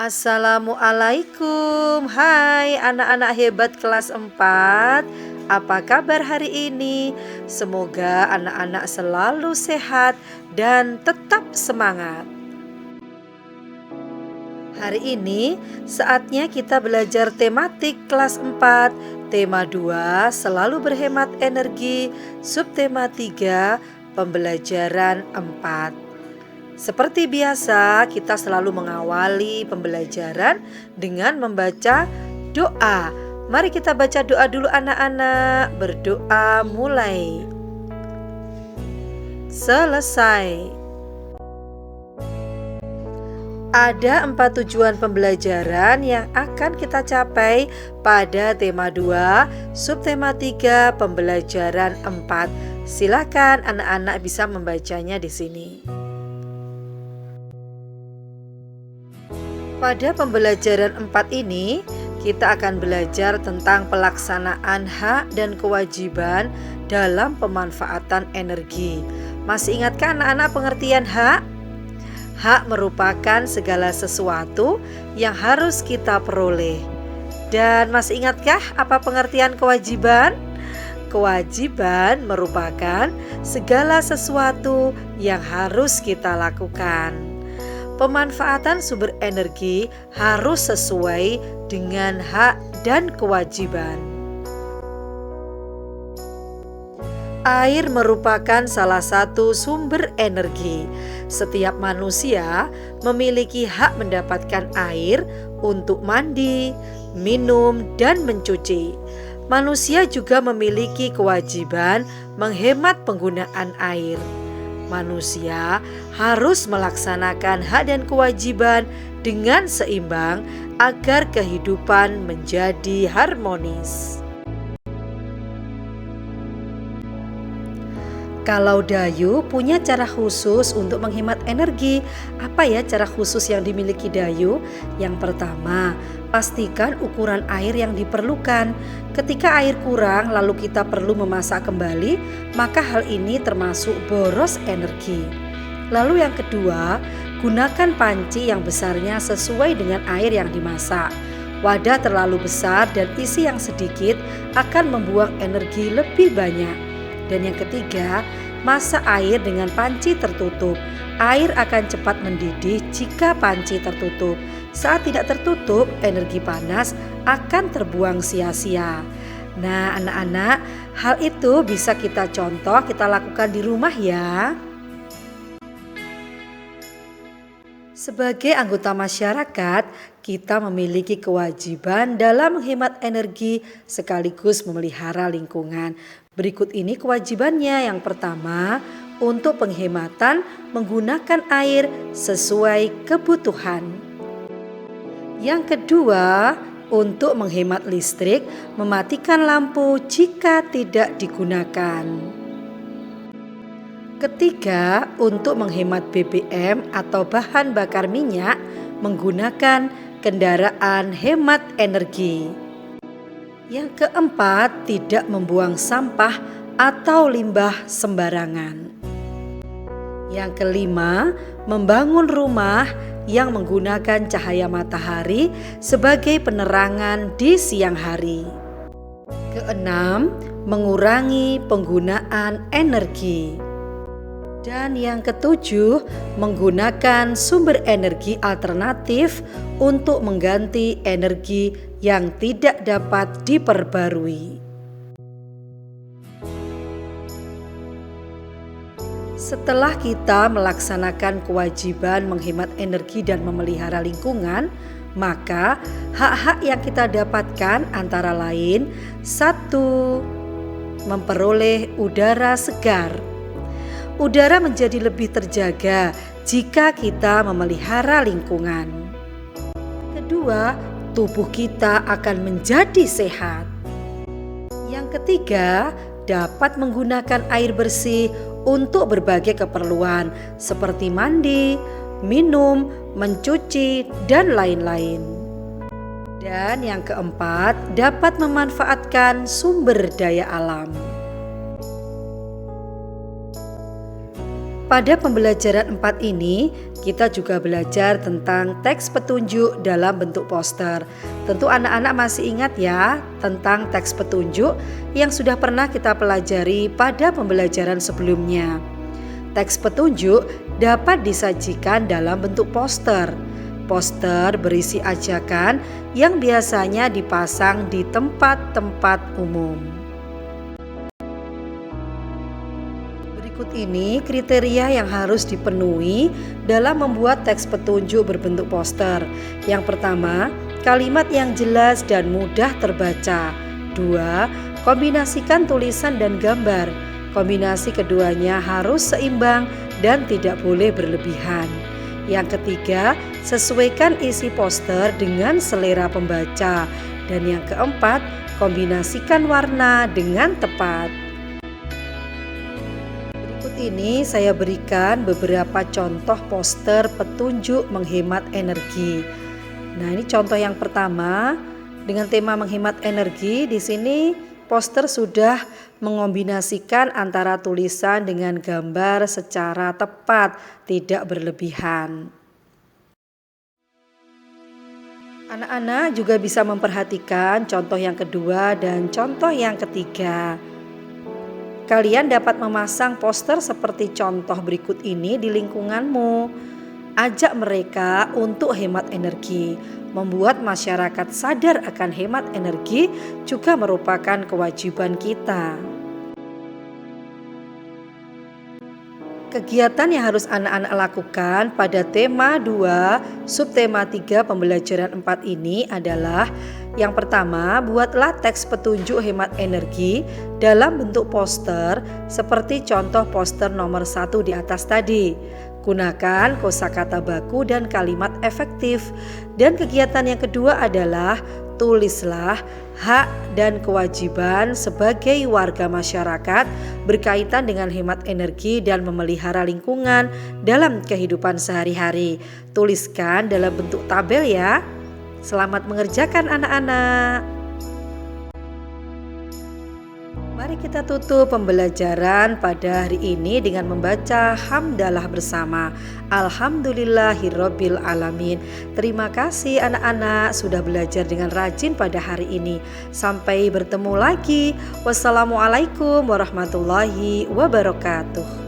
Assalamualaikum. Hai anak-anak hebat kelas 4. Apa kabar hari ini? Semoga anak-anak selalu sehat dan tetap semangat. Hari ini saatnya kita belajar tematik kelas 4. Tema 2, selalu berhemat energi. Subtema 3, pembelajaran 4. Seperti biasa, kita selalu mengawali pembelajaran dengan membaca doa. Mari kita baca doa dulu anak-anak. Berdoa mulai. Selesai. Ada 4 tujuan pembelajaran yang akan kita capai pada tema 2, subtema 3, pembelajaran 4. Silakan anak-anak bisa membacanya di sini. Pada pembelajaran 4 ini, kita akan belajar tentang pelaksanaan hak dan kewajiban dalam pemanfaatan energi. Masih ingatkah anak-anak pengertian hak? Hak merupakan segala sesuatu yang harus kita peroleh. Dan masih ingatkah apa pengertian kewajiban? Kewajiban merupakan segala sesuatu yang harus kita lakukan. Pemanfaatan sumber energi harus sesuai dengan hak dan kewajiban. Air merupakan salah satu sumber energi. Setiap manusia memiliki hak mendapatkan air untuk mandi, minum, dan mencuci. Manusia juga memiliki kewajiban menghemat penggunaan air. Manusia harus melaksanakan hak dan kewajiban dengan seimbang agar kehidupan menjadi harmonis. Kalau Dayu punya cara khusus untuk menghemat energi, apa ya cara khusus yang dimiliki Dayu? Yang pertama, pastikan ukuran air yang diperlukan. Ketika air kurang lalu kita perlu memasak kembali, maka hal ini termasuk boros energi. Lalu yang kedua, gunakan panci yang besarnya sesuai dengan air yang dimasak. Wadah terlalu besar dan isi yang sedikit akan membuang energi lebih banyak. Dan yang ketiga, masak air dengan panci tertutup. Air akan cepat mendidih jika panci tertutup. Saat tidak tertutup, energi panas akan terbuang sia-sia. Nah, anak-anak, hal itu bisa kita contoh, kita lakukan di rumah ya. Sebagai anggota masyarakat, kita memiliki kewajiban dalam menghemat energi sekaligus memelihara lingkungan. Berikut ini kewajibannya. Yang pertama, untuk penghematan menggunakan air sesuai kebutuhan. Yang kedua, untuk menghemat listrik, mematikan lampu jika tidak digunakan. Ketiga, untuk menghemat BBM atau bahan bakar minyak, menggunakan kendaraan hemat energi. Yang keempat, tidak membuang sampah atau limbah sembarangan. Yang kelima, membangun rumah yang menggunakan cahaya matahari sebagai penerangan di siang hari. Keenam, mengurangi penggunaan energi. Dan yang ketujuh, menggunakan sumber energi alternatif untuk mengganti energi yang tidak dapat diperbarui. Setelah kita melaksanakan kewajiban menghemat energi dan memelihara lingkungan, maka hak-hak yang kita dapatkan antara lain: 1. Memperoleh udara segar. Udara menjadi lebih terjaga jika kita memelihara lingkungan. Kedua, tubuh kita akan menjadi sehat. Yang ketiga, dapat menggunakan air bersih untuk berbagai keperluan seperti mandi, minum, mencuci, dan lain-lain. Dan yang keempat, dapat memanfaatkan sumber daya alam. Pada pembelajaran 4 ini, Kita juga belajar tentang teks petunjuk dalam bentuk poster. Tentu anak-anak masih ingat ya tentang teks petunjuk yang sudah pernah kita pelajari pada pembelajaran sebelumnya. Teks petunjuk dapat disajikan dalam bentuk poster. Poster berisi ajakan yang biasanya dipasang di tempat-tempat umum. Berikut ini kriteria yang harus dipenuhi dalam membuat teks petunjuk berbentuk poster. Yang pertama, kalimat yang jelas dan mudah terbaca. 2. Kombinasikan tulisan dan gambar. Kombinasi keduanya harus seimbang dan tidak boleh berlebihan. Yang ketiga, sesuaikan isi poster dengan selera pembaca. Dan yang keempat, kombinasikan warna dengan tepat. Berikut ini saya berikan beberapa contoh poster petunjuk menghemat energi. Nah, ini contoh yang pertama dengan tema menghemat energi. Di sini poster sudah mengombinasikan antara tulisan dengan gambar secara tepat, tidak berlebihan. Anak-anak juga bisa memperhatikan contoh yang kedua dan contoh yang ketiga. Kalian dapat memasang poster seperti contoh berikut ini di lingkunganmu. Ajak mereka untuk hemat energi. Membuat masyarakat sadar akan hemat energi juga merupakan kewajiban kita. Kegiatan yang harus anak-anak lakukan pada tema 2, subtema 3 pembelajaran 4 ini adalah: yang pertama, buatlah teks petunjuk hemat energi dalam bentuk poster seperti contoh poster nomor 1 di atas tadi. Gunakan kosakata baku dan kalimat efektif. Dan kegiatan yang kedua adalah tulislah hak dan kewajiban sebagai warga masyarakat berkaitan dengan hemat energi dan memelihara lingkungan dalam kehidupan sehari-hari. Tuliskan dalam bentuk tabel ya. Selamat mengerjakan anak-anak. Mari kita tutup pembelajaran pada hari ini dengan membaca hamdalah bersama. Alhamdulillahirabbil alamin. Terima kasih anak-anak sudah belajar dengan rajin pada hari ini. Sampai bertemu lagi. Wassalamualaikum warahmatullahi wabarakatuh.